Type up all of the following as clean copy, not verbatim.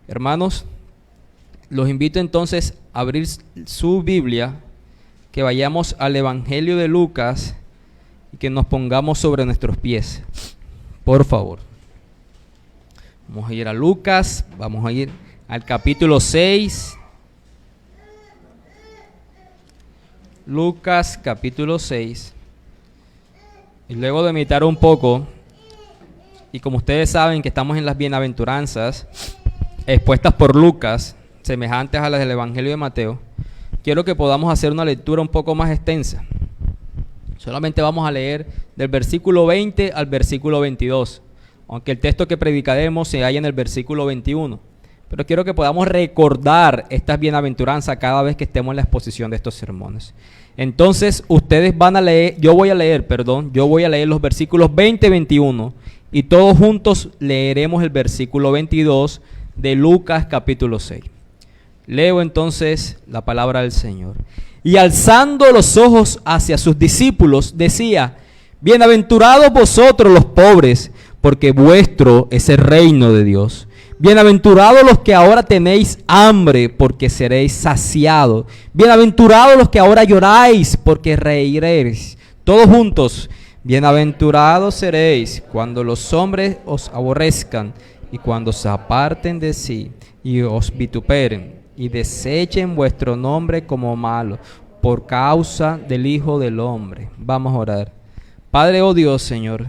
Hermanos, los invito entonces a abrir su Biblia, que vayamos al Evangelio de Lucas y que nos pongamos sobre nuestros pies, por favor. Vamos a ir a Lucas, vamos a ir al capítulo 6. Lucas capítulo 6. Y luego de meditar un poco, y como ustedes saben que estamos en las bienaventuranzas expuestas por Lucas, semejantes a las del Evangelio de Mateo, quiero que podamos hacer una lectura un poco más extensa. Solamente vamos a leer del versículo 20 al versículo 22, aunque el texto que predicaremos se halla en el versículo 21. Pero quiero que podamos recordar estas bienaventuranzas cada vez que estemos en la exposición de estos sermones. Entonces, ustedes van a leer, yo voy a leer los versículos 20 y 21, y todos juntos leeremos el versículo 22 de Lucas capítulo 6. Leo entonces la palabra del Señor. Y alzando los ojos hacia sus discípulos, decía: bienaventurados vosotros los pobres, porque vuestro es el reino de Dios. Bienaventurados los que ahora tenéis hambre, porque seréis saciados. Bienaventurados los que ahora lloráis, porque reiréis. Todos juntos: bienaventurados seréis cuando los hombres os aborrezcan, y cuando se aparten de sí, y os vituperen, y desechen vuestro nombre como malo, por causa del Hijo del Hombre. Vamos a orar. Padre, oh Dios, Señor,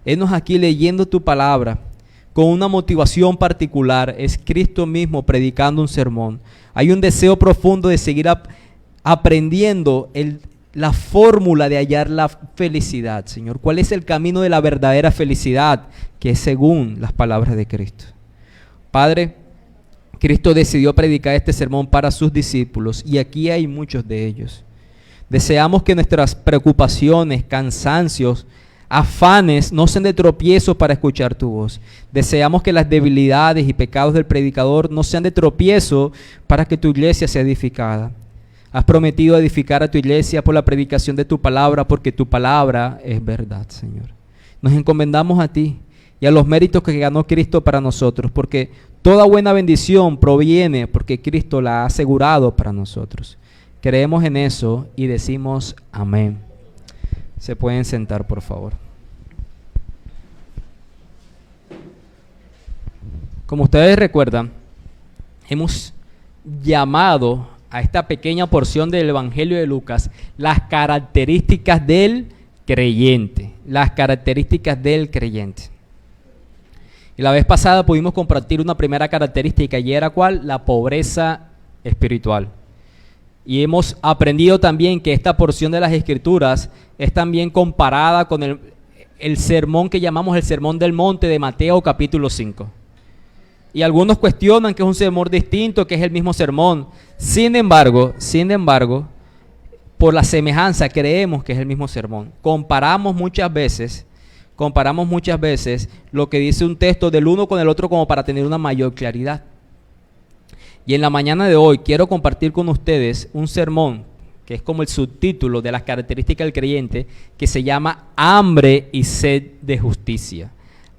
henos aquí leyendo tu palabra, con una motivación particular. Es Cristo mismo predicando un sermón. Hay un deseo profundo de seguir aprendiendo la fórmula de hallar la felicidad, Señor. ¿Cuál es el camino de la verdadera felicidad? Que es según las palabras de Cristo. Padre, Cristo decidió predicar este sermón para sus discípulos, y aquí hay muchos de ellos. Deseamos que nuestras preocupaciones, cansancios, afanes no sean de tropiezo para escuchar tu voz. Deseamos que las debilidades y pecados del predicador no sean de tropiezo para que tu iglesia sea edificada. Has prometido edificar a tu iglesia por la predicación de tu palabra, porque tu palabra es verdad, Señor. Nos encomendamos a ti y a los méritos que ganó Cristo para nosotros, porque toda buena bendición proviene porque Cristo la ha asegurado para nosotros. Creemos en eso y decimos amén. Se pueden sentar, por favor. Como ustedes recuerdan, hemos llamado a esta pequeña porción del Evangelio de Lucas las características del creyente. Las características del creyente. Y la vez pasada pudimos compartir una primera característica, y era ¿cuál? La pobreza espiritual. Y hemos aprendido también que esta porción de las Escrituras es también comparada con el sermón que llamamos el Sermón del Monte de Mateo capítulo 5. Y algunos cuestionan que es un sermón distinto, que es el mismo sermón. Sin embargo, por la semejanza creemos que es el mismo sermón. Comparamos muchas veces lo que dice un texto del uno con el otro como para tener una mayor claridad. Y en la mañana de hoy quiero compartir con ustedes un sermón que es como el subtítulo de las características del creyente, que se llama Hambre y Sed de Justicia.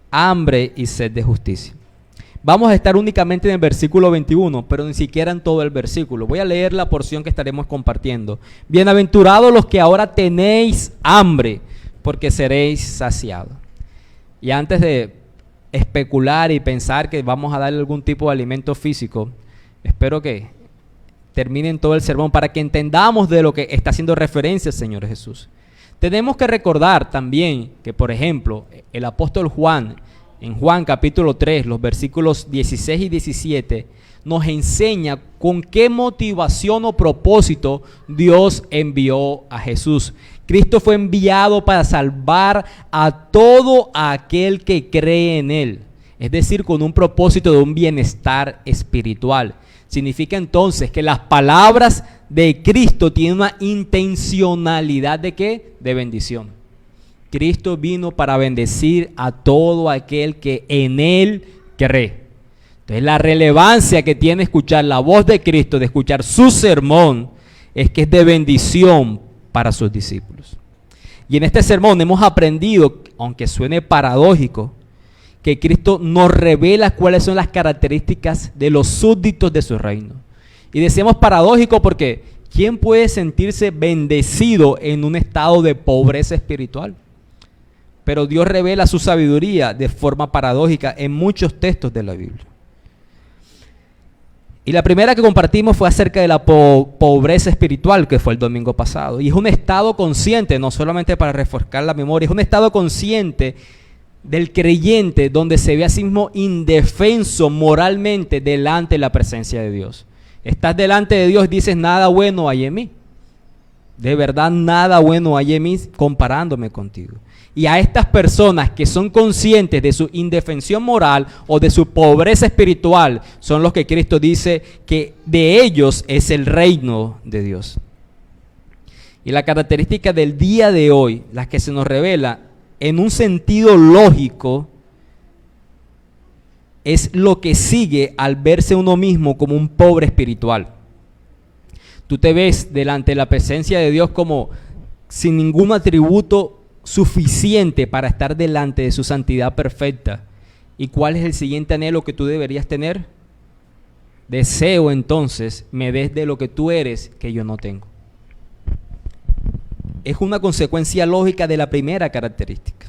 Hambre y Sed de Justicia. Vamos a estar únicamente en el versículo 21, pero ni siquiera en todo el versículo. Voy a leer la porción que estaremos compartiendo. Bienaventurados los que ahora tenéis hambre, porque seréis saciados. Y antes de especular y pensar que vamos a darle algún tipo de alimento físico, espero que terminen todo el sermón para que entendamos de lo que está haciendo referencia el Señor Jesús. Tenemos que recordar también que, por ejemplo, el apóstol Juan, en Juan capítulo 3, los versículos 16 y 17, nos enseña con qué motivación o propósito Dios envió a Jesús. Cristo fue enviado para salvar a todo aquel que cree en Él, es decir, con un propósito de un bienestar espiritual. Significa entonces que las palabras de Cristo tienen una intencionalidad ¿de qué? De bendición. Cristo vino para bendecir a todo aquel que en Él cree. Entonces la relevancia que tiene escuchar la voz de Cristo, de escuchar su sermón, es que es de bendición para sus discípulos. Y en este sermón hemos aprendido, aunque suene paradójico, que Cristo nos revela cuáles son las características de los súbditos de su reino. Y decimos paradójico porque ¿quién puede sentirse bendecido en un estado de pobreza espiritual? Pero Dios revela su sabiduría de forma paradójica en muchos textos de la Biblia. Y la primera que compartimos fue acerca de la pobreza espiritual, que fue el domingo pasado. Y es un estado consciente, no solamente para refrescar la memoria, es un estado consciente del creyente donde se ve a sí mismo indefenso moralmente delante de la presencia de Dios. Estás delante de Dios y dices, nada bueno hay en mí. De verdad, nada bueno hay en mí comparándome contigo. Y a estas personas que son conscientes de su indefensión moral o de su pobreza espiritual, son los que Cristo dice que de ellos es el reino de Dios. Y la característica del día de hoy, la que se nos revela en un sentido lógico, es lo que sigue al verse uno mismo como un pobre espiritual. Tú te ves delante de la presencia de Dios como sin ningún atributo suficiente para estar delante de su santidad perfecta. ¿Y cuál es el siguiente anhelo que tú deberías tener? Deseo entonces me des de lo que tú eres que yo no tengo. Es una consecuencia lógica de la primera característica.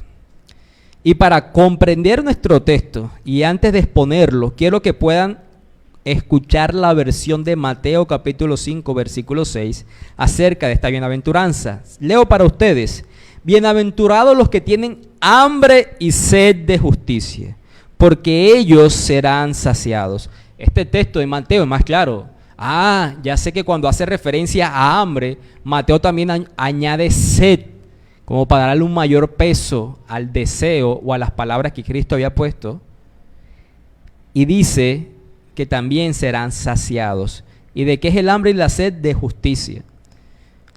Y para comprender nuestro texto, y antes de exponerlo, quiero que puedan escuchar la versión de Mateo capítulo 5, versículo 6, acerca de esta bienaventuranza. Leo para ustedes: bienaventurados los que tienen hambre y sed de justicia, porque ellos serán saciados. Este texto de Mateo es más claro. Ya sé que cuando hace referencia a hambre, Mateo también añade sed, como para darle un mayor peso al deseo o a las palabras que Cristo había puesto. Y dice que también serán saciados. ¿Y de qué es el hambre y la sed? De justicia.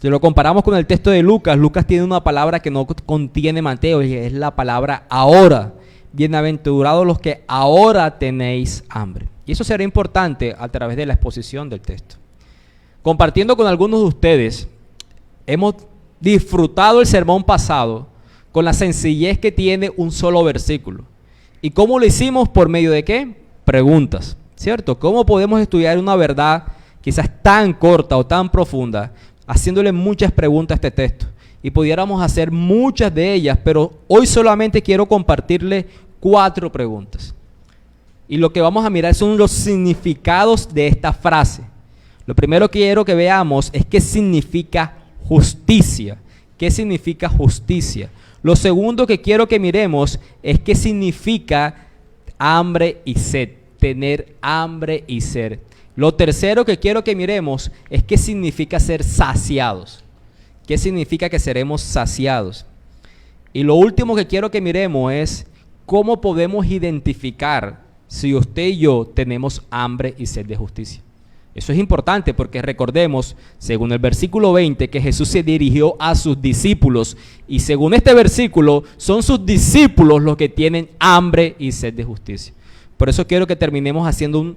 Si lo comparamos con el texto de Lucas, Lucas tiene una palabra que no contiene Mateo, y es la palabra ahora. Bienaventurados los que ahora tenéis hambre. Y eso será importante a través de la exposición del texto. Compartiendo con algunos de ustedes, hemos disfrutado el sermón pasado con la sencillez que tiene un solo versículo. ¿Y cómo lo hicimos? ¿Por medio de qué? Preguntas, ¿cierto? ¿Cómo podemos estudiar una verdad quizás tan corta o tan profunda, haciéndole muchas preguntas a este texto? Y pudiéramos hacer muchas de ellas, pero hoy solamente quiero compartirle 4 preguntas. Y lo que vamos a mirar son los significados de esta frase. Lo primero que quiero que veamos es qué significa justicia. ¿Qué significa justicia? Lo segundo que quiero que miremos es qué significa hambre y sed. Tener hambre y sed. Lo tercero que quiero que miremos es qué significa ser saciados. ¿Qué significa que seremos saciados? Y lo último que quiero que miremos es cómo podemos identificar si usted y yo tenemos hambre y sed de justicia. Eso es importante porque recordemos, según el versículo 20, que Jesús se dirigió a sus discípulos, y según este versículo, son sus discípulos los que tienen hambre y sed de justicia. Por eso quiero que terminemos haciendo un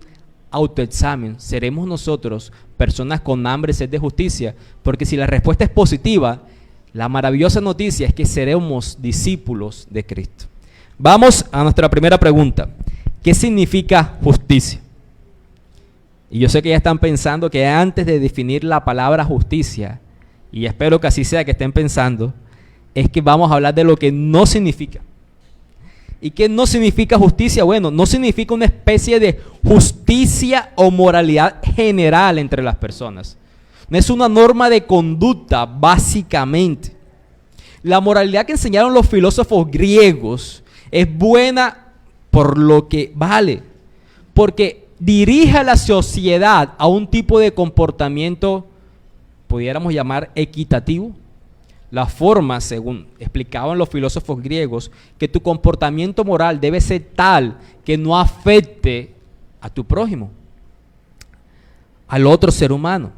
autoexamen. ¿Seremos nosotros personas con hambre y sed de justicia? Porque si la respuesta es positiva, la maravillosa noticia es que seremos discípulos de Cristo. Vamos a nuestra primera pregunta. ¿Qué significa justicia? Y yo sé que ya están pensando que antes de definir la palabra justicia, y espero que así sea que estén pensando, es que vamos a hablar de lo que no significa. ¿Y qué no significa justicia? Bueno, no significa una especie de justicia o moralidad general entre las personas. No es una norma de conducta, básicamente. La moralidad que enseñaron los filósofos griegos es buena por lo que vale, porque dirige a la sociedad a un tipo de comportamiento, pudiéramos llamar equitativo. La forma, según explicaban los filósofos griegos, que tu comportamiento moral debe ser tal que no afecte a tu prójimo, al otro ser humano.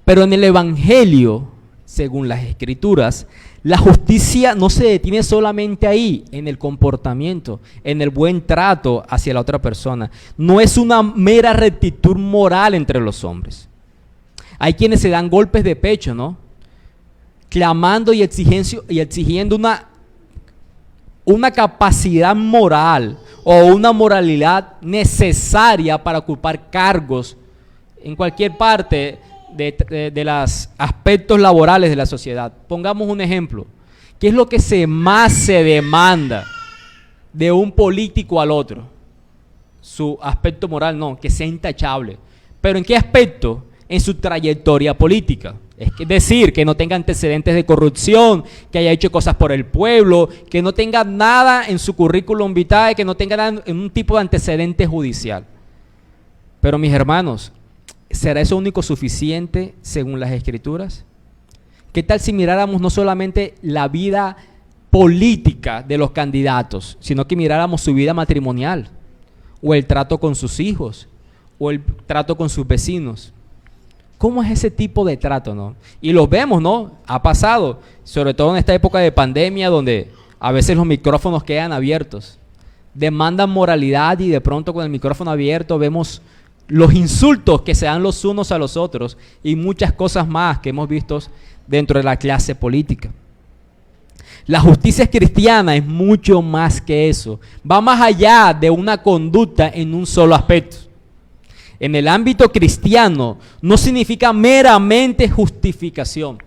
Pero en el Evangelio, según las Escrituras, la justicia no se detiene solamente ahí, en el comportamiento, en el buen trato hacia la otra persona. No es una mera rectitud moral entre los hombres. Hay quienes se dan golpes de pecho, ¿no? Clamando y exigiendo una una capacidad moral o una moralidad necesaria para ocupar cargos en cualquier parte de los aspectos laborales de la sociedad. Pongamos un ejemplo. ¿Qué es lo que más se demanda de un político al otro? Su aspecto moral, no, que sea intachable. ¿Pero en qué aspecto? En su trayectoria política. Es decir, que no tenga antecedentes de corrupción, que haya hecho cosas por el pueblo, que no tenga nada en su currículum vitae, que no tenga nada en un tipo de antecedente judicial. Pero mis hermanos, ¿será eso único suficiente según las Escrituras? ¿Qué tal si miráramos no solamente la vida política de los candidatos, sino que miráramos su vida matrimonial, o el trato con sus hijos, o el trato con sus vecinos? ¿Cómo es ese tipo de trato, no? Y los vemos, ¿no? Ha pasado, sobre todo en esta época de pandemia, donde a veces los micrófonos quedan abiertos. Demandan moralidad y de pronto con el micrófono abierto vemos los insultos que se dan los unos a los otros y muchas cosas más que hemos visto dentro de la clase política. La justicia cristiana es mucho más que eso. Va más allá de una conducta en un solo aspecto. En el ámbito cristiano no significa meramente justificación.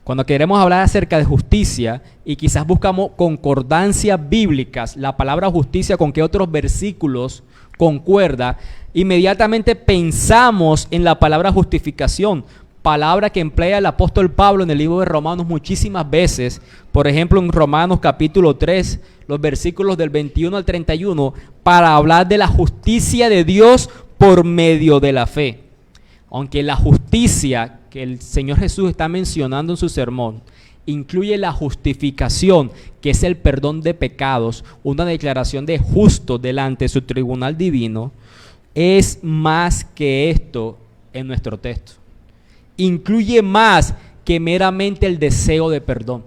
Cuando queremos hablar acerca de justicia y quizás buscamos concordancias bíblicas, la palabra justicia con qué otros versículos concuerda, inmediatamente pensamos en la palabra justificación, palabra que emplea el apóstol Pablo en el libro de Romanos muchísimas veces. Por ejemplo, en Romanos capítulo 3, los versículos del 21 al 31, para hablar de la justicia de Dios por medio de la fe. Aunque la justicia que el Señor Jesús está mencionando en su sermón incluye la justificación, que es el perdón de pecados, una declaración de justo delante de su tribunal divino, es más que esto en nuestro texto. Incluye más que meramente el deseo de perdón.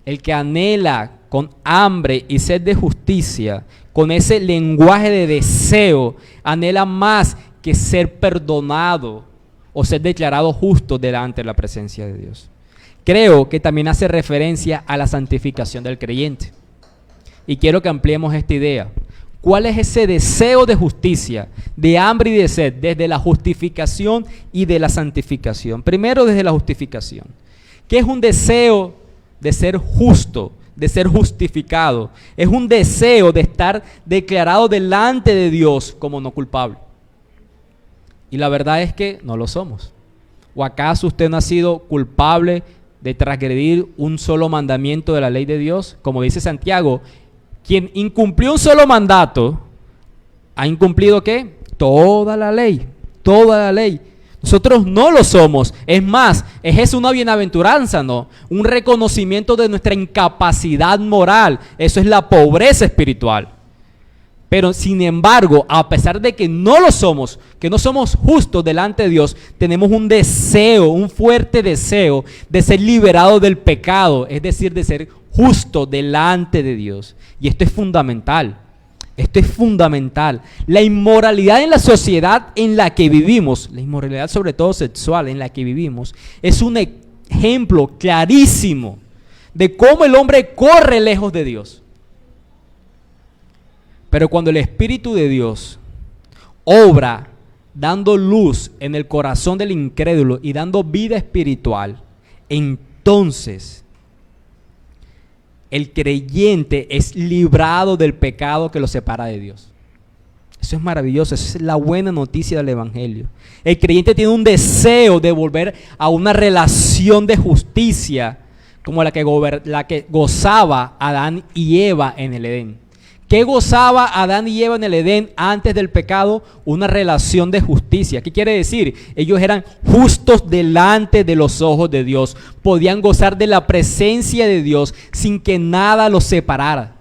El que anhela con hambre y sed de justicia, con ese lenguaje de deseo, anhela más que ser perdonado o ser declarado justo delante de la presencia de Dios. Creo que también hace referencia a la santificación del creyente. Y quiero que ampliemos esta idea. ¿Cuál es ese deseo de justicia, de hambre y de sed, desde la justificación y de la santificación? Primero, desde la justificación. ¿Qué es un deseo de ser justo, de ser justificado? Es un deseo de estar declarado delante de Dios como no culpable. Y la verdad es que no lo somos. ¿O acaso usted no ha sido culpable de transgredir un solo mandamiento de la ley de Dios? Como dice Santiago, quien incumplió un solo mandato, ¿ha incumplido qué? Toda la ley, toda la ley. Nosotros no lo somos. Es más, es una bienaventuranza, ¿no? Un reconocimiento de nuestra incapacidad moral. Eso es la pobreza espiritual. Pero sin embargo, a pesar de que no lo somos, que no somos justos delante de Dios, tenemos un deseo, un fuerte deseo de ser liberados del pecado, es decir, de ser justos delante de Dios. Y esto es fundamental. Esto es fundamental. La inmoralidad en la sociedad en la que vivimos, la inmoralidad sobre todo sexual en la que vivimos, es un ejemplo clarísimo de cómo el hombre corre lejos de Dios. Pero cuando el Espíritu de Dios obra dando luz en el corazón del incrédulo y dando vida espiritual, entonces el creyente es librado del pecado que lo separa de Dios. Eso es maravilloso, esa es la buena noticia del Evangelio. El creyente tiene un deseo de volver a una relación de justicia como la que gozaba Adán y Eva en el Edén. ¿Qué gozaba Adán y Eva en el Edén antes del pecado? Una relación de justicia. ¿Qué quiere decir? Ellos eran justos delante de los ojos de Dios. Podían gozar de la presencia de Dios sin que nada los separara.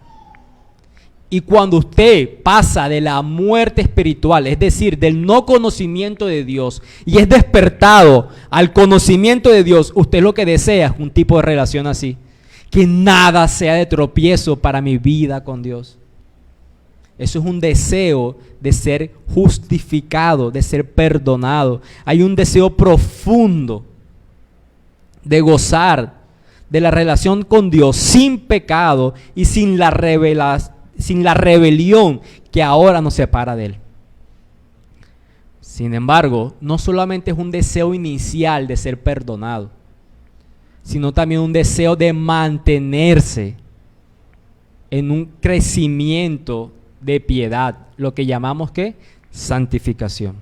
Y cuando usted pasa de la muerte espiritual, es decir, del no conocimiento de Dios, y es despertado al conocimiento de Dios, usted lo que desea es un tipo de relación así. Que nada sea de tropiezo para mi vida con Dios. Eso es un deseo de ser justificado, de ser perdonado. Hay un deseo profundo de gozar de la relación con Dios sin pecado y sin la rebelión que ahora nos separa de Él. Sin embargo, no solamente es un deseo inicial de ser perdonado, sino también un deseo de mantenerse en un crecimiento de piedad, lo que llamamos ¿qué? Santificación.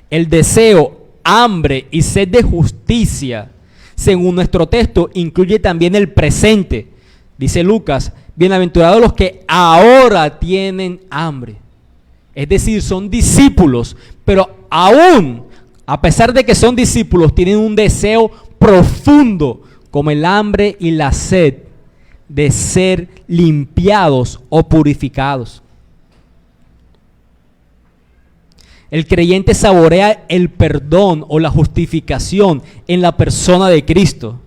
El deseo, hambre y sed de justicia, según nuestro texto, incluye también el presente. Dice Lucas, bienaventurados los que ahora tienen hambre. Es decir, son discípulos, pero aún, a pesar de que son discípulos, tienen un deseo profundo, como el hambre y la sed, de ser limpiados o purificados. El creyente saborea el perdón o la justificación en la persona de Cristo,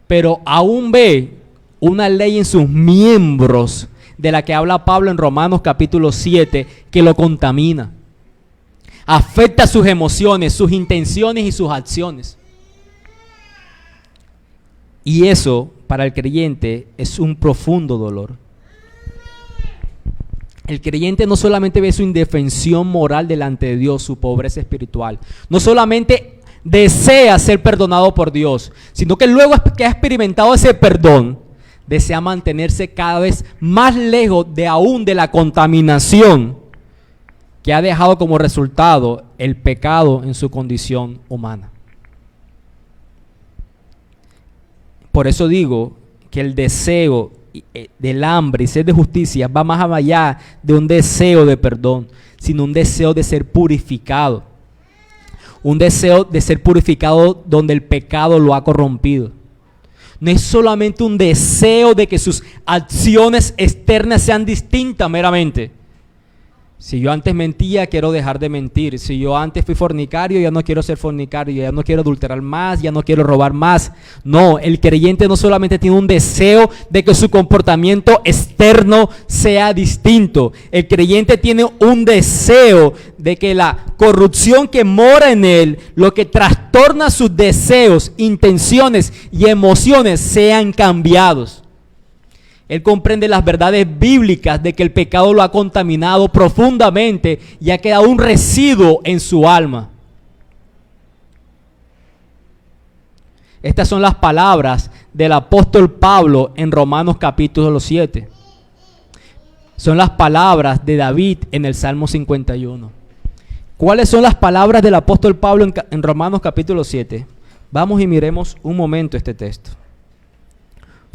pero aún ve una ley en sus miembros, de la que habla Pablo en Romanos capítulo 7, que lo contamina. Afecta sus emociones, sus intenciones y sus acciones. Y eso, para el creyente, es un profundo dolor. El creyente no solamente ve su indefensión moral delante de Dios, su pobreza espiritual. No solamente desea ser perdonado por Dios, sino que luego que ha experimentado ese perdón, desea mantenerse cada vez más lejos de aún de la contaminación que ha dejado como resultado el pecado en su condición humana. Por eso digo que el deseo del hambre y sed de justicia va más allá de un deseo de perdón, sino un deseo de ser purificado. Un deseo de ser purificado donde el pecado lo ha corrompido. No es solamente un deseo de que sus acciones externas sean distintas meramente. Si yo antes mentía, quiero dejar de mentir. Si yo antes fui fornicario, ya no quiero ser fornicario, ya no quiero adulterar más, ya no quiero robar más. No, el creyente no solamente tiene un deseo de que su comportamiento externo sea distinto. El creyente tiene un deseo de que la corrupción que mora en él, lo que trastorna sus deseos, intenciones y emociones, sean cambiados. Él comprende las verdades bíblicas de que el pecado lo ha contaminado profundamente y ha quedado un residuo en su alma. Estas son las palabras del apóstol Pablo en Romanos capítulo 7. Son las palabras de David en el Salmo 51. ¿Cuáles son las palabras del apóstol Pablo en Romanos capítulo 7? Vamos y miremos un momento este texto.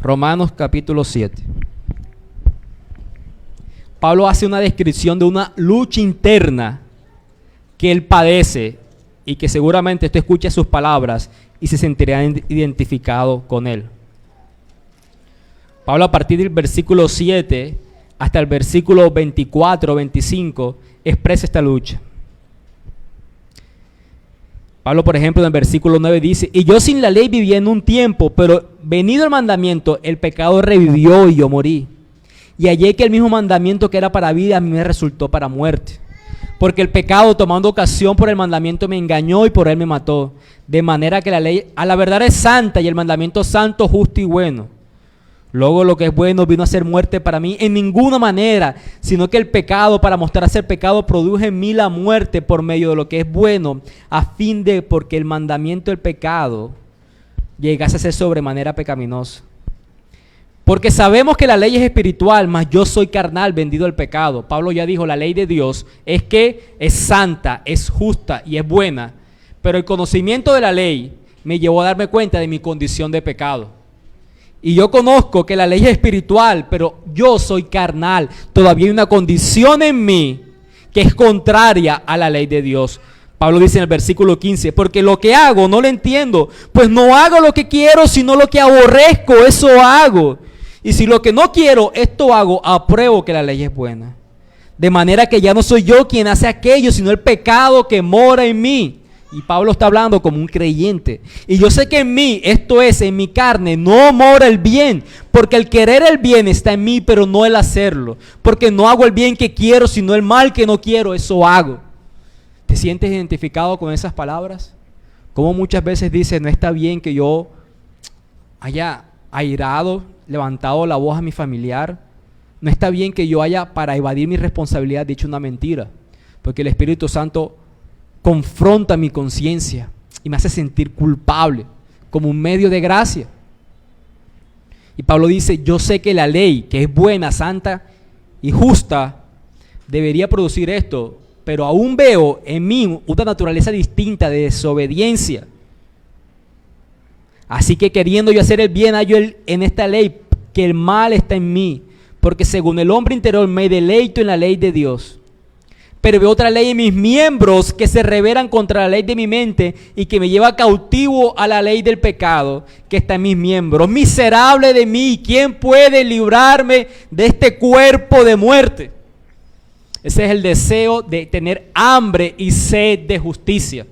Romanos capítulo 7. Pablo hace una descripción de una lucha interna que él padece y que seguramente usted escucha sus palabras y se sentirá identificado con él. Pablo, a partir del versículo 7 hasta el versículo 24 o 25 expresa esta lucha. Pablo, por ejemplo, en el versículo 9 dice: y yo sin la ley vivía en un tiempo, pero venido el mandamiento, el pecado revivió y yo morí. Y hallé que el mismo mandamiento que era para vida, a mí me resultó para muerte. Porque el pecado, tomando ocasión por el mandamiento, me engañó y por él me mató. De manera que la ley a la verdad es santa y el mandamiento santo, justo y bueno. Luego lo que es bueno vino a ser muerte para mí en ninguna manera, sino que el pecado, para mostrar ser pecado, produjo en mí la muerte por medio de lo que es bueno, a fin de, porque el mandamiento del pecado llegase a ser sobremanera pecaminoso. Porque sabemos que la ley es espiritual, mas yo soy carnal, vendido al pecado. Pablo ya dijo, la ley de Dios es que es santa, es justa y es buena, pero el conocimiento de la ley me llevó a darme cuenta de mi condición de pecado. Y yo conozco que la ley es espiritual, pero yo soy carnal. Todavía hay una condición en mí que es contraria a la ley de Dios. Pablo dice en el versículo 15, porque lo que hago no lo entiendo, pues no hago lo que quiero, sino lo que aborrezco, eso hago. Y si lo que no quiero, esto hago, apruebo que la ley es buena. De manera que ya no soy yo quien hace aquello, sino el pecado que mora en mí. Y Pablo está hablando como un creyente. Y yo sé que en mí, esto es, en mi carne, no mora el bien. Porque el querer el bien está en mí, pero no el hacerlo. Porque no hago el bien que quiero, sino el mal que no quiero, eso hago. ¿Te sientes identificado con esas palabras? Como muchas veces dice, no está bien que yo haya airado, levantado la voz a mi familiar. No está bien que yo haya, para evadir mi responsabilidad, dicho una mentira, porque el Espíritu Santo confronta mi conciencia y me hace sentir culpable como un medio de gracia. Y Pablo dice, yo sé que la ley, que es buena, santa y justa, debería producir esto, pero aún veo en mí una naturaleza distinta de desobediencia. Así que queriendo yo hacer el bien, hallo en esta ley que el mal está en mí, porque según el hombre interior me deleito en la ley de Dios. Pero veo otra ley en mis miembros que se rebelan contra la ley de mi mente y que me lleva cautivo a la ley del pecado que está en mis miembros. Miserable de mí, ¿quién puede librarme de este cuerpo de muerte? Ese es el deseo de tener hambre y sed de justicia,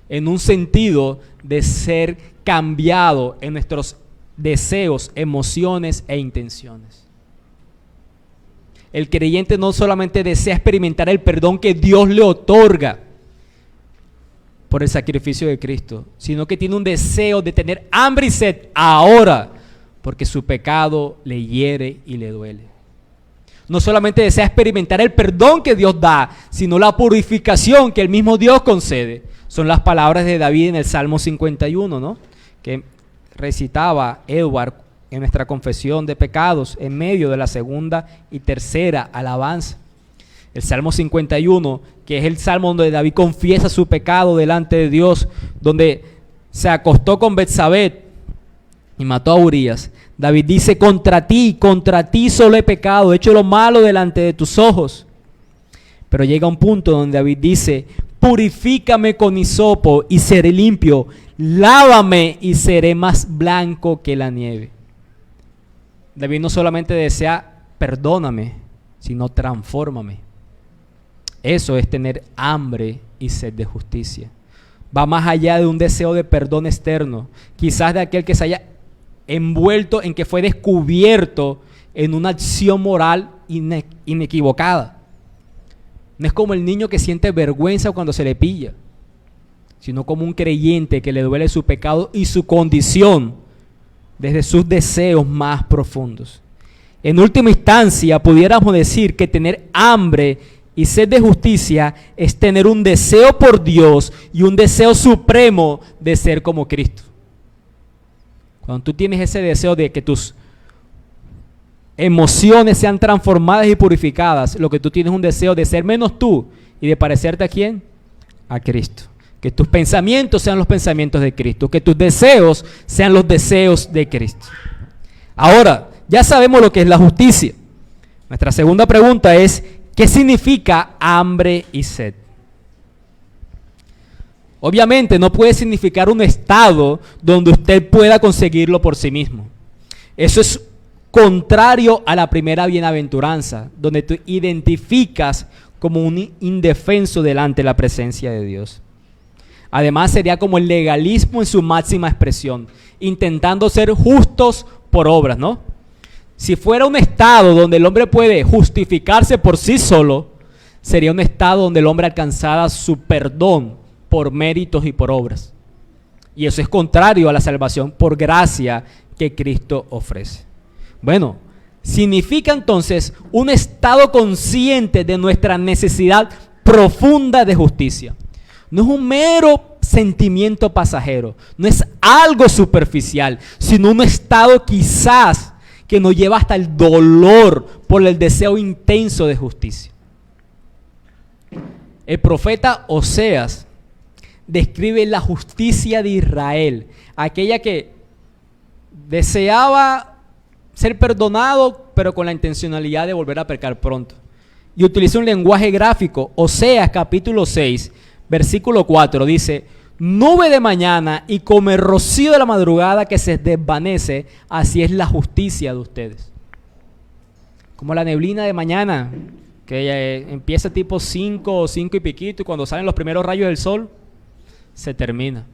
en un sentido de ser cambiado en nuestros deseos, emociones e intenciones. El creyente no solamente desea experimentar el perdón que Dios le otorga por el sacrificio de Cristo, sino que tiene un deseo de tener hambre y sed ahora, porque su pecado le hiere y le duele. No solamente desea experimentar el perdón que Dios da, sino la purificación que el mismo Dios concede. Son las palabras de David en el Salmo 51, ¿no?, que recitaba Edward en nuestra confesión de pecados en medio de la segunda y tercera alabanza. El Salmo 51, que es el salmo donde David confiesa su pecado delante de Dios, donde se acostó con Betsabé y mató a Urías. David dice, contra ti solo he pecado, he hecho lo malo delante de tus ojos. Pero llega un punto donde David dice, purifícame con hisopo y seré limpio, lávame y seré más blanco que la nieve. David no solamente desea perdóname, sino transfórmame. Eso es tener hambre y sed de justicia. Va más allá de un deseo de perdón externo, quizás de aquel que se haya envuelto en que fue descubierto en una acción moral inequivocada. No es como el niño que siente vergüenza cuando se le pilla, sino como un creyente que le duele su pecado y su condición desde sus deseos más profundos. En última instancia, pudiéramos decir que tener hambre y sed de justicia es tener un deseo por Dios y un deseo supremo de ser como Cristo. Cuando tú tienes ese deseo de que tus emociones sean transformadas y purificadas, lo que tú tienes es un deseo de ser menos tú y de parecerte ¿a quién? A Cristo. Que tus pensamientos sean los pensamientos de Cristo, que tus deseos sean los deseos de Cristo. Ahora, ya sabemos lo que es la justicia. Nuestra segunda pregunta es, ¿qué significa hambre y sed? Obviamente no puede significar un estado donde usted pueda conseguirlo por sí mismo. Eso es contrario a la primera bienaventuranza, donde tú identificas como un indefenso delante de la presencia de Dios. Además sería como el legalismo en su máxima expresión, intentando ser justos por obras, ¿no? Si fuera un estado donde el hombre puede justificarse por sí solo, sería un estado donde el hombre alcanzara su perdón por méritos y por obras. Y eso es contrario a la salvación por gracia que Cristo ofrece. Bueno, significa entonces un estado consciente de nuestra necesidad profunda de justicia. No es un mero sentimiento pasajero, no es algo superficial, sino un estado quizás que nos lleva hasta el dolor por el deseo intenso de justicia. El profeta Oseas describe la justicia de Israel, aquella que deseaba ser perdonado, pero con la intencionalidad de volver a pecar pronto. Y utiliza un lenguaje gráfico. Oseas capítulo 6, versículo 4 dice, nube de mañana y como el rocío de la madrugada que se desvanece, así es la justicia de ustedes. Como la neblina de mañana, que empieza tipo 5 o 5 y piquito, y cuando salen los primeros rayos del sol, se termina.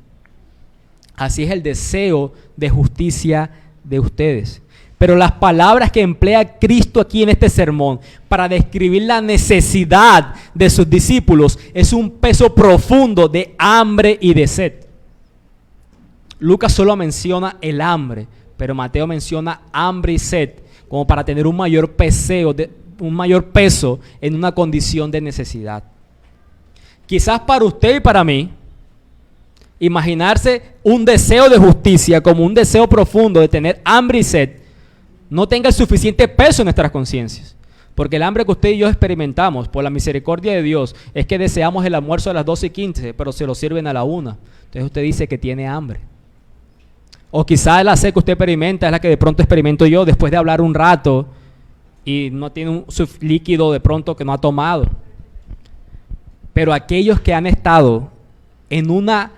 Así es el deseo de justicia de ustedes. Pero las palabras que emplea Cristo aquí en este sermón para describir la necesidad de sus discípulos es un peso profundo de hambre y de sed. Lucas solo menciona el hambre, pero Mateo menciona hambre y sed como para tener un mayor peso en una condición de necesidad. Quizás para usted y para mí, imaginarse un deseo de justicia como un deseo profundo de tener hambre y sed no tenga el suficiente peso en nuestras conciencias. Porque el hambre que usted y yo experimentamos por la misericordia de Dios es que deseamos el almuerzo a las 12:15, pero se lo sirven a la 1. Entonces usted dice que tiene hambre. O quizá la sed que usted experimenta es la que de pronto experimento yo después de hablar un rato y no tiene un líquido de pronto que no ha tomado. Pero aquellos que han estado en una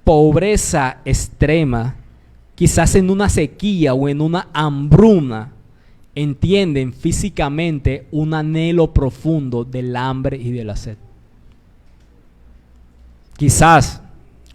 pobreza extrema, quizás en una sequía o en una hambruna, entienden físicamente un anhelo profundo del hambre y de la sed. Quizás,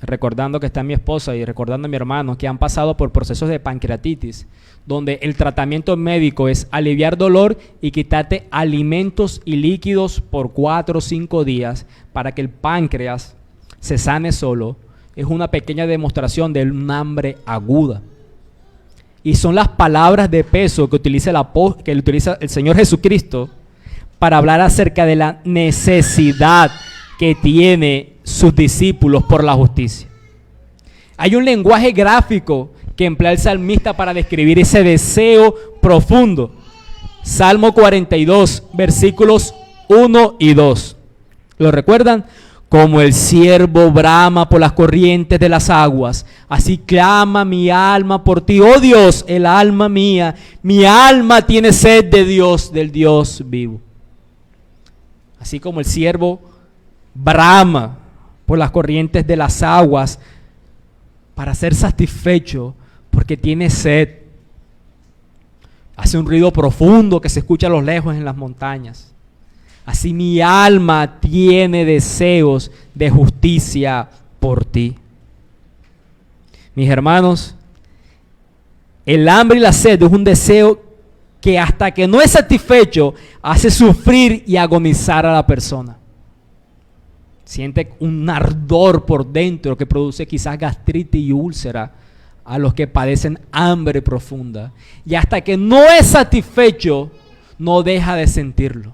recordando que está mi esposa y recordando a mi hermano que han pasado por procesos de pancreatitis, donde el tratamiento médico es aliviar dolor y quitarte alimentos y líquidos por 4 o 5 días para que el páncreas se sane solo, es una pequeña demostración de un hambre aguda. Y son las palabras de peso que utiliza el Señor Jesucristo para hablar acerca de la necesidad que tiene sus discípulos por la justicia. Hay un lenguaje gráfico que emplea el salmista para describir ese deseo profundo. Salmo 42, versículos 1 y 2. ¿Lo recuerdan? Como el ciervo brama por las corrientes de las aguas, así clama mi alma por ti, oh Dios, el alma mía. Mi alma tiene sed de Dios, del Dios vivo. Así como el ciervo brama por las corrientes de las aguas para ser satisfecho porque tiene sed. Hace un ruido profundo que se escucha a lo lejos en las montañas. Así mi alma tiene deseos de justicia por ti. Mis hermanos, el hambre y la sed es un deseo que hasta que no es satisfecho hace sufrir y agonizar a la persona. Siente un ardor por dentro que produce quizás gastritis y úlcera a los que padecen hambre profunda. Y hasta que no es satisfecho, no deja de sentirlo.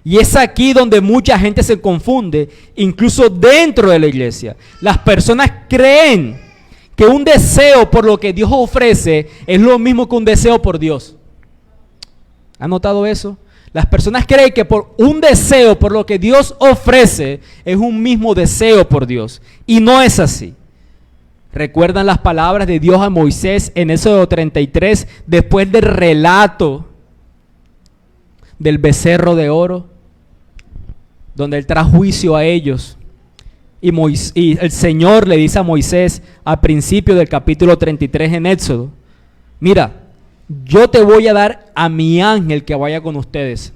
Y es aquí donde mucha gente se confunde, incluso dentro de la iglesia. Las personas creen que un deseo por lo que Dios ofrece es lo mismo que un deseo por Dios. ¿Han notado eso? Las personas creen que por un deseo por lo que Dios ofrece es un mismo deseo por Dios. Y no es así. ¿Recuerdan las palabras de Dios a Moisés en Éxodo 33 después del relato del becerro de oro? Donde él trae juicio a ellos. Y el Señor le dice a Moisés al principio del capítulo 33 en Éxodo: mira, yo te voy a dar a mi ángel que vaya con ustedes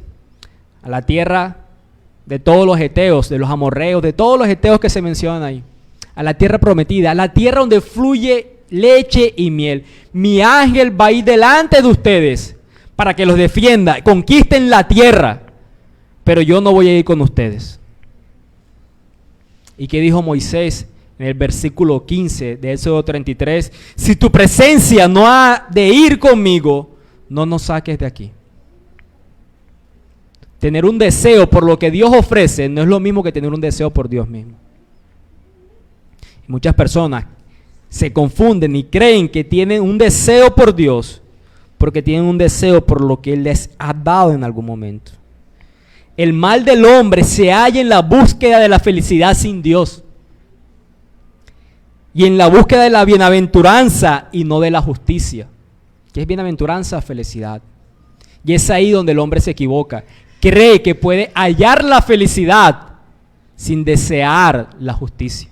a la tierra de todos los heteos, de los amorreos, de todos los heteos que se mencionan ahí, a la tierra prometida, a la tierra donde fluye leche y miel. Mi ángel va a ir delante de ustedes para que los defienda, conquisten la tierra, pero yo no voy a ir con ustedes. ¿Y qué dijo Moisés en el versículo 15 de Éxodo 33? Si tu presencia no ha de ir conmigo, no nos saques de aquí. Tener un deseo por lo que Dios ofrece no es lo mismo que tener un deseo por Dios mismo. Muchas personas se confunden y creen que tienen un deseo por Dios porque tienen un deseo por lo que Él les ha dado en algún momento. El mal del hombre se halla en la búsqueda de la felicidad sin Dios y en la búsqueda de la bienaventuranza y no de la justicia. ¿Qué es bienaventuranza? Felicidad. Y es ahí donde el hombre se equivoca. Cree que puede hallar la felicidad sin desear la justicia.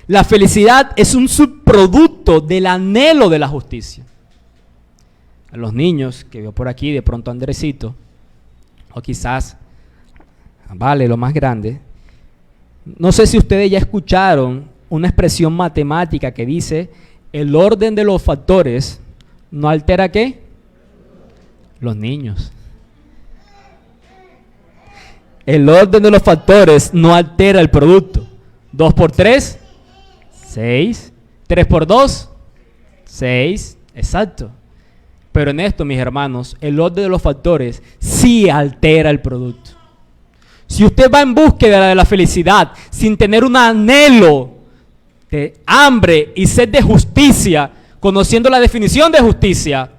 La felicidad es un subproducto del anhelo de la justicia. A los niños que veo por aquí, de pronto Andresito, o quizás Vale, lo más grande, no sé si ustedes ya escucharon una expresión matemática que dice: el orden de los factores no altera ¿qué? Los niños. El orden de los factores no altera el producto. 2 por 3, 6. 3 por 2, 6. Exacto. Pero en esto, mis hermanos, el orden de los factores sí altera el producto. Si usted va en búsqueda de la felicidad sin tener un anhelo de hambre y sed de justicia, conociendo la definición de justicia,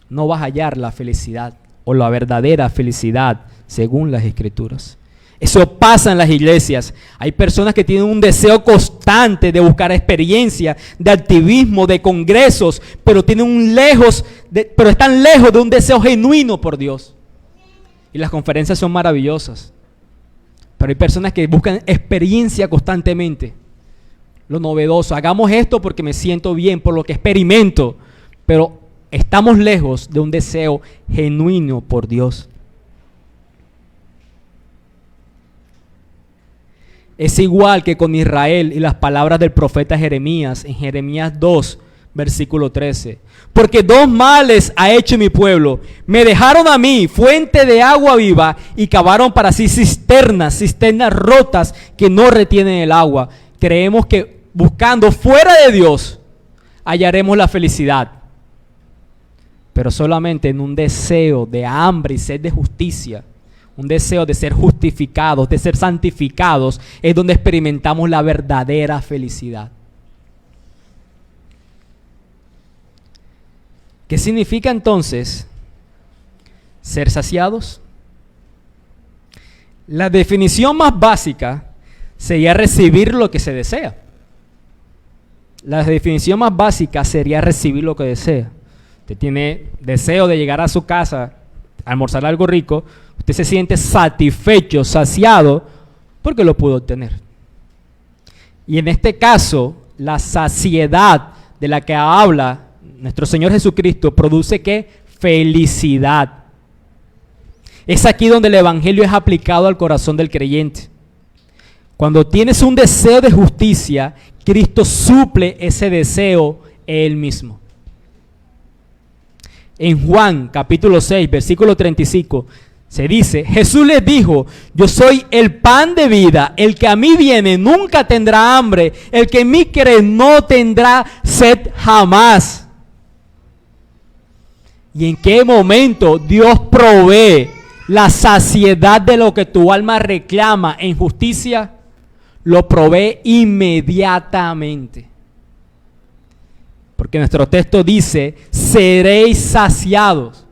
no vas a hallar la felicidad o la verdadera felicidad según las Escrituras. Eso pasa en las iglesias. Hay personas que tienen un deseo constante de buscar experiencia, de activismo, de congresos, pero pero están lejos de un deseo genuino por Dios. Y las conferencias son maravillosas, pero hay personas que buscan experiencia constantemente. Lo novedoso, hagamos esto porque me siento bien, por lo que experimento, pero estamos lejos de un deseo genuino por Dios. Es igual que con Israel y las palabras del profeta Jeremías en Jeremías 2, versículo 13. Porque dos males ha hecho mi pueblo. Me dejaron a mí fuente de agua viva y cavaron para sí cisternas rotas que no retienen el agua. Creemos que buscando fuera de Dios hallaremos la felicidad. Pero solamente en un deseo de hambre y sed de justicia, un deseo de ser justificados, de ser santificados, es donde experimentamos la verdadera felicidad. ¿Qué significa entonces ser saciados? La definición más básica sería recibir lo que se desea. La definición más básica sería recibir lo que desea. Usted tiene deseo de llegar a su casa, almorzar algo rico, usted se siente satisfecho, saciado, porque lo pudo obtener. Y en este caso, la saciedad de la que habla nuestro Señor Jesucristo produce ¿qué? Felicidad. Es aquí donde el Evangelio es aplicado al corazón del creyente. Cuando tienes un deseo de justicia, Cristo suple ese deseo Él mismo. En Juan capítulo 6, versículo 35, se dice, Jesús les dijo, yo soy el pan de vida, el que a mí viene nunca tendrá hambre, el que en mí cree no tendrá sed jamás. ¿Y en qué momento Dios provee la saciedad de lo que tu alma reclama en justicia? Lo provee inmediatamente. Porque nuestro texto dice, seréis saciados.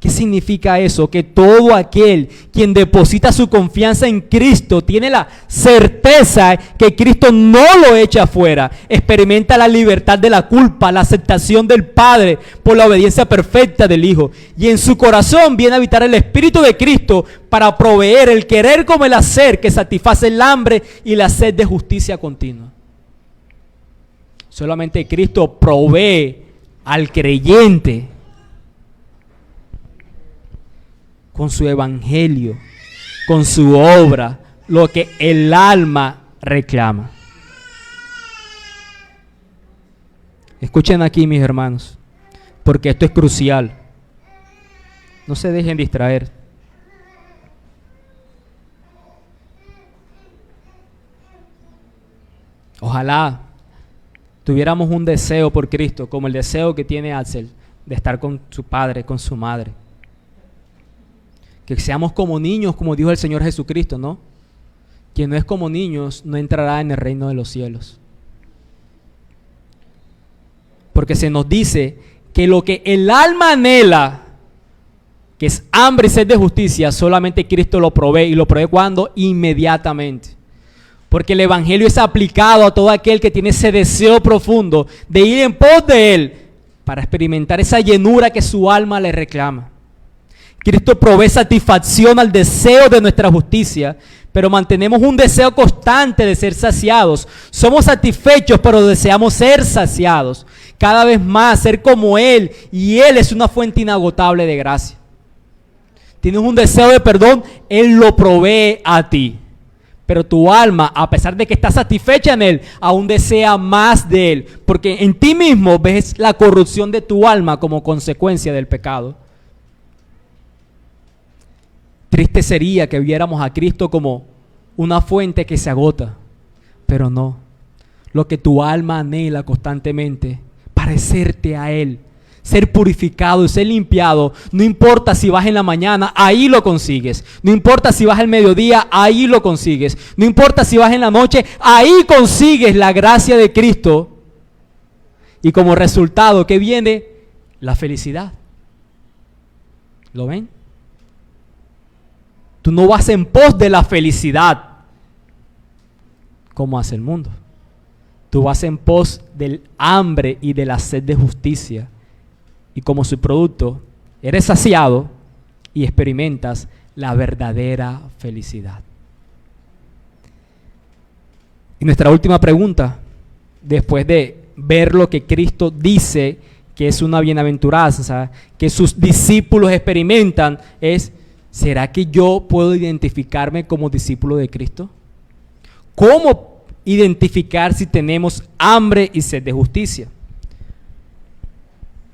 ¿Qué significa eso? Que todo aquel quien deposita su confianza en Cristo tiene la certeza que Cristo no lo echa fuera. Experimenta la libertad de la culpa, la aceptación del Padre por la obediencia perfecta del Hijo. Y en su corazón viene a habitar el Espíritu de Cristo para proveer el querer como el hacer que satisface el hambre y la sed de justicia continua. Solamente Cristo provee al creyente con su evangelio, con su obra, lo que el alma reclama. Escuchen aquí, mis hermanos, porque esto es crucial. No se dejen distraer. Ojalá tuviéramos un deseo por Cristo, como el deseo que tiene Axel, de estar con su padre, con su madre. Que seamos como niños, como dijo el Señor Jesucristo, ¿no? Quien no es como niños no entrará en el reino de los cielos. Porque se nos dice que lo que el alma anhela, que es hambre y sed de justicia, solamente Cristo lo provee. ¿Y lo provee cuándo? Inmediatamente. Porque el evangelio es aplicado a todo aquel que tiene ese deseo profundo de ir en pos de Él para experimentar esa llenura que su alma le reclama. Cristo provee satisfacción al deseo de nuestra justicia, pero mantenemos un deseo constante de ser saciados. Somos satisfechos, pero deseamos ser saciados. Cada vez más, ser como Él, y Él es una fuente inagotable de gracia. Tienes un deseo de perdón, Él lo provee a ti. Pero tu alma, a pesar de que está satisfecha en Él, aún desea más de Él, porque en ti mismo ves la corrupción de tu alma como consecuencia del pecado. Triste sería que viéramos a Cristo como una fuente que se agota, Pero no. Lo que tu alma anhela constantemente, parecerte a Él, ser purificado y ser limpiado. No importa si vas en la mañana, ahí lo consigues. No importa si vas al mediodía, ahí lo consigues. No importa si vas en la noche, ahí consigues la gracia de Cristo. Y como resultado, ¿qué viene? La felicidad. ¿Lo ven? Tú no vas en pos de la felicidad como hace el mundo. Tú vas en pos del hambre y de la sed de justicia. Y como su producto, eres saciado y experimentas la verdadera felicidad. Y nuestra última pregunta, después de ver lo que Cristo dice que es una bienaventuranza, que sus discípulos experimentan, es: ¿será que yo puedo identificarme como discípulo de Cristo? ¿Cómo identificar si tenemos hambre y sed de justicia?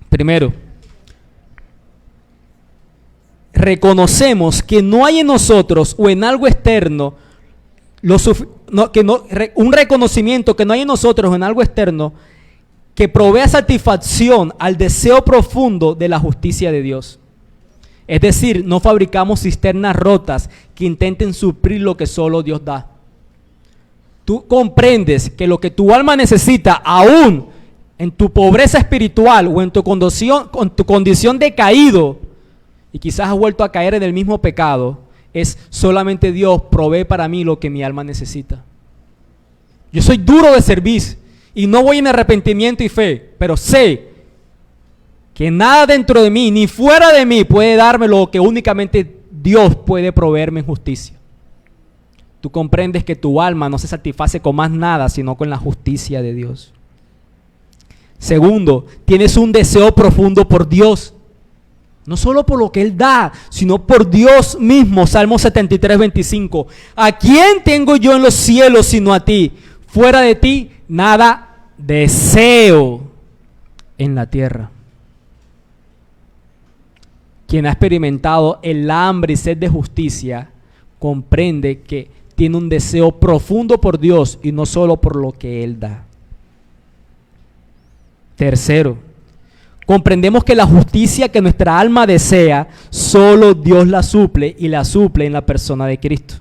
Primero, reconocemos que no hay en nosotros o en algo externo un reconocimiento que no hay en nosotros o en algo externo que provea satisfacción al deseo profundo de la justicia de Dios. Es decir, no fabricamos cisternas rotas que intenten suplir lo que solo Dios da. Tú comprendes que lo que tu alma necesita, aún en tu pobreza espiritual o en tu condición de caído, y quizás has vuelto a caer en el mismo pecado, es solamente Dios provee para mí lo que mi alma necesita. Yo soy duro de servir y no voy en arrepentimiento y fe, pero sé que nada dentro de mí ni fuera de mí puede darme lo que únicamente Dios puede proveerme en justicia. Tú comprendes que tu alma no se satisface con más nada, sino con la justicia de Dios. Segundo, tienes un deseo profundo por Dios. No solo por lo que Él da, sino por Dios mismo. Salmo 73, 25. ¿A quién tengo yo en los cielos sino a ti? Fuera de ti, nada deseo en la tierra. Quien ha experimentado el hambre y sed de justicia, comprende que tiene un deseo profundo por Dios y no solo por lo que Él da. Tercero, comprendemos que la justicia que nuestra alma desea, solo Dios la suple y la suple en la persona de Cristo.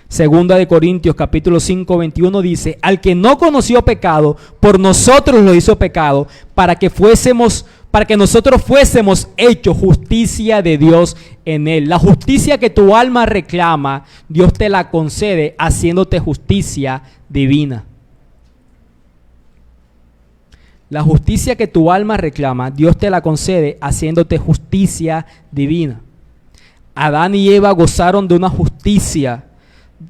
Segunda de Corintios capítulo 5, 21 dice: al que no conoció pecado, por nosotros lo hizo pecado, para que nosotros fuésemos hechos justicia de Dios en él. La justicia que tu alma reclama, Dios te la concede haciéndote justicia divina. La justicia que tu alma reclama, Dios te la concede haciéndote justicia divina. Adán y Eva gozaron de una justicia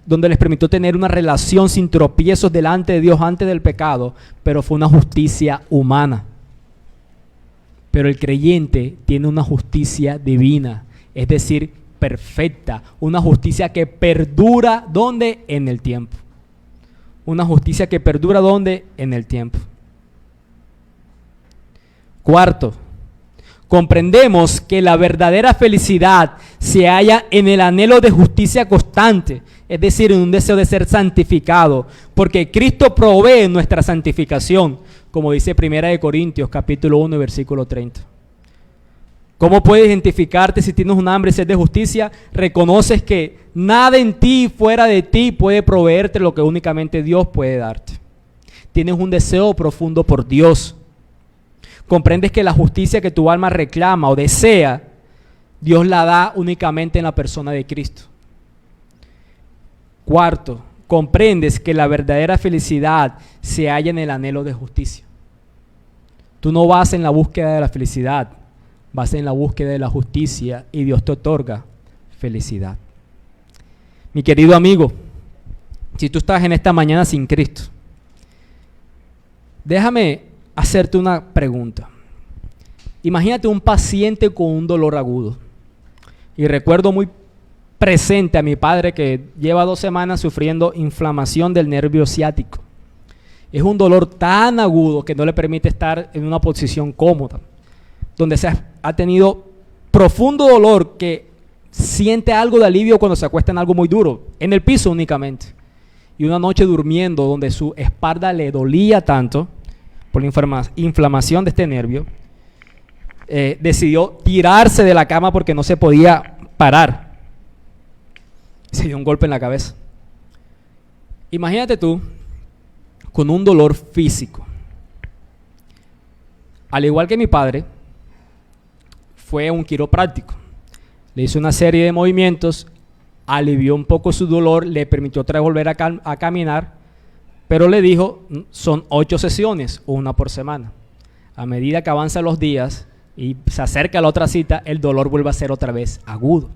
donde les permitió tener una relación sin tropiezos delante de Dios antes del pecado, pero fue una justicia humana. Pero el creyente tiene una justicia divina, es decir, perfecta, una justicia que perdura, ¿dónde? En el tiempo. Una justicia que perdura, ¿dónde? En el tiempo. Cuarto, comprendemos que la verdadera felicidad se halla en el anhelo de justicia constante, es decir, en un deseo de ser santificado, porque Cristo provee nuestra santificación, como dice 1 Corintios capítulo 1 versículo 30. ¿Cómo puedes identificarte si tienes un hambre y sed de justicia? Reconoces que nada en ti, fuera de ti, puede proveerte lo que únicamente Dios puede darte. Tienes un deseo profundo por Dios. Comprendes que la justicia que tu alma reclama o desea, Dios la da únicamente en la persona de Cristo. Cuarto, comprendes que la verdadera felicidad se halla en el anhelo de justicia. Tú no vas en la búsqueda de la felicidad, vas en la búsqueda de la justicia y Dios te otorga felicidad. Mi querido amigo, si tú estás en esta mañana sin Cristo, déjame hacerte una pregunta. Imagínate un paciente con un dolor agudo. Y recuerdo muy presente a mi padre que lleva 2 semanas sufriendo inflamación del nervio ciático. Es un dolor tan agudo que no le permite estar en una posición cómoda, donde ha tenido profundo dolor que siente algo de alivio cuando se acuesta en algo muy duro, en el piso únicamente. y una noche durmiendo donde su espalda le dolía tanto por la inflamación de este nervio, decidió tirarse de la cama porque no se podía parar. Se dio un golpe en la cabeza. Imagínate tú con un dolor físico. Al igual que mi padre, fue un quiropráctico. Le hizo una serie de movimientos, alivió un poco su dolor, le permitió otra vez volver a caminar, pero le dijo, son 8 sesiones, una por semana. A medida que avanzan los días y se acerca a la otra cita, el dolor vuelve a ser otra vez agudo.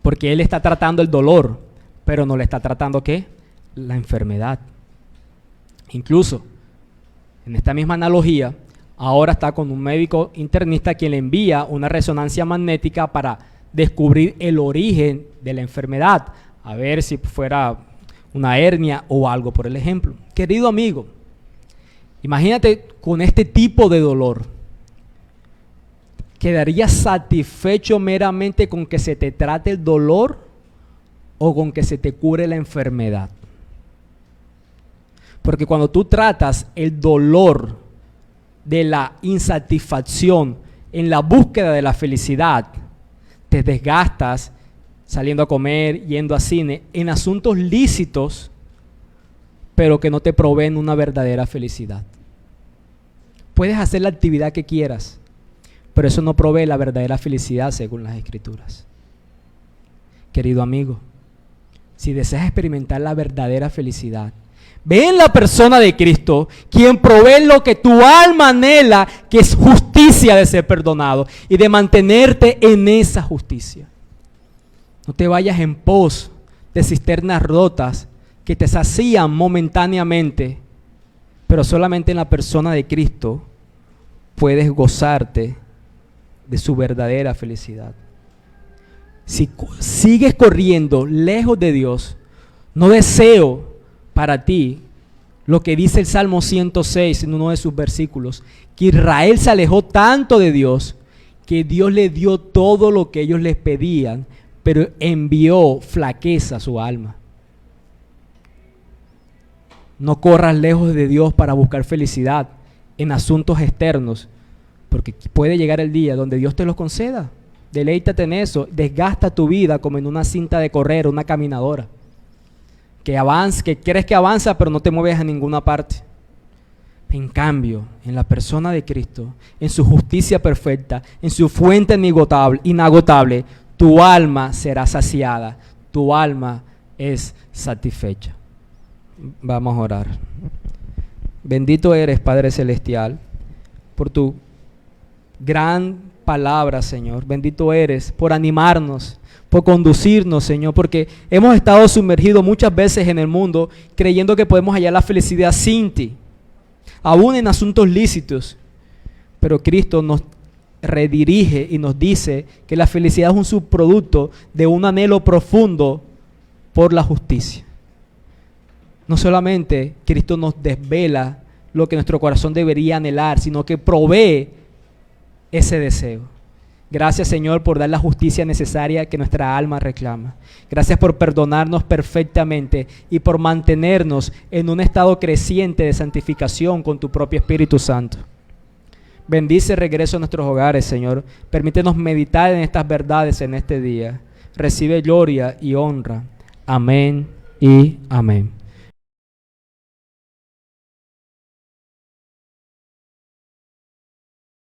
Porque él está tratando el dolor, pero no le está tratando ¿qué? La enfermedad. Incluso, en esta misma analogía, ahora está con un médico internista quien le envía una resonancia magnética para descubrir el origen de la enfermedad, a ver si fuera una hernia o algo por el ejemplo. Querido amigo, imagínate con este tipo de dolor. ¿Quedarías satisfecho meramente con que se te trate el dolor o con que se te cure la enfermedad? Porque cuando tú tratas el dolor de la insatisfacción en la búsqueda de la felicidad, te desgastas saliendo a comer, yendo a cine, en asuntos lícitos, pero que no te proveen una verdadera felicidad. Puedes hacer la actividad que quieras, pero eso no provee la verdadera felicidad según las Escrituras. Querido amigo, si deseas experimentar la verdadera felicidad, ve en la persona de Cristo, quien provee lo que tu alma anhela, que es justicia de ser perdonado y de mantenerte en esa justicia. No te vayas en pos de cisternas rotas que te sacían momentáneamente, pero solamente en la persona de Cristo puedes gozarte de su verdadera felicidad. Si sigues corriendo lejos de Dios, no deseo para ti lo que dice el Salmo 106 en uno de sus versículos, que Israel se alejó tanto de Dios que Dios le dio todo lo que ellos les pedían, pero envió flaqueza a su alma. No corras lejos de Dios para buscar felicidad en asuntos externos, porque puede llegar el día donde Dios te los conceda. Deleítate en eso, desgasta tu vida como en una cinta de correr, una caminadora. Que crees que avanza, pero no te mueves a ninguna parte. En cambio, en la persona de Cristo, en su justicia perfecta, en su fuente inagotable, tu alma será saciada, tu alma es satisfecha. Vamos a orar. Bendito eres, Padre Celestial, por tu gran palabra, Señor. Bendito eres por animarnos, por conducirnos, Señor, porque hemos estado sumergidos muchas veces en el mundo creyendo que podemos hallar la felicidad sin ti, aún en asuntos lícitos. Pero Cristo nos redirige y nos dice que la felicidad es un subproducto de un anhelo profundo por la justicia. No solamente Cristo nos desvela lo que nuestro corazón debería anhelar, sino que provee ese deseo. Gracias, Señor, por dar la justicia necesaria que nuestra alma reclama. Gracias por perdonarnos perfectamente y por mantenernos en un estado creciente de santificación con tu propio Espíritu Santo. Bendice el regreso a nuestros hogares, Señor. Permítenos meditar en estas verdades en este día. Recibe gloria y honra. Amén y amén.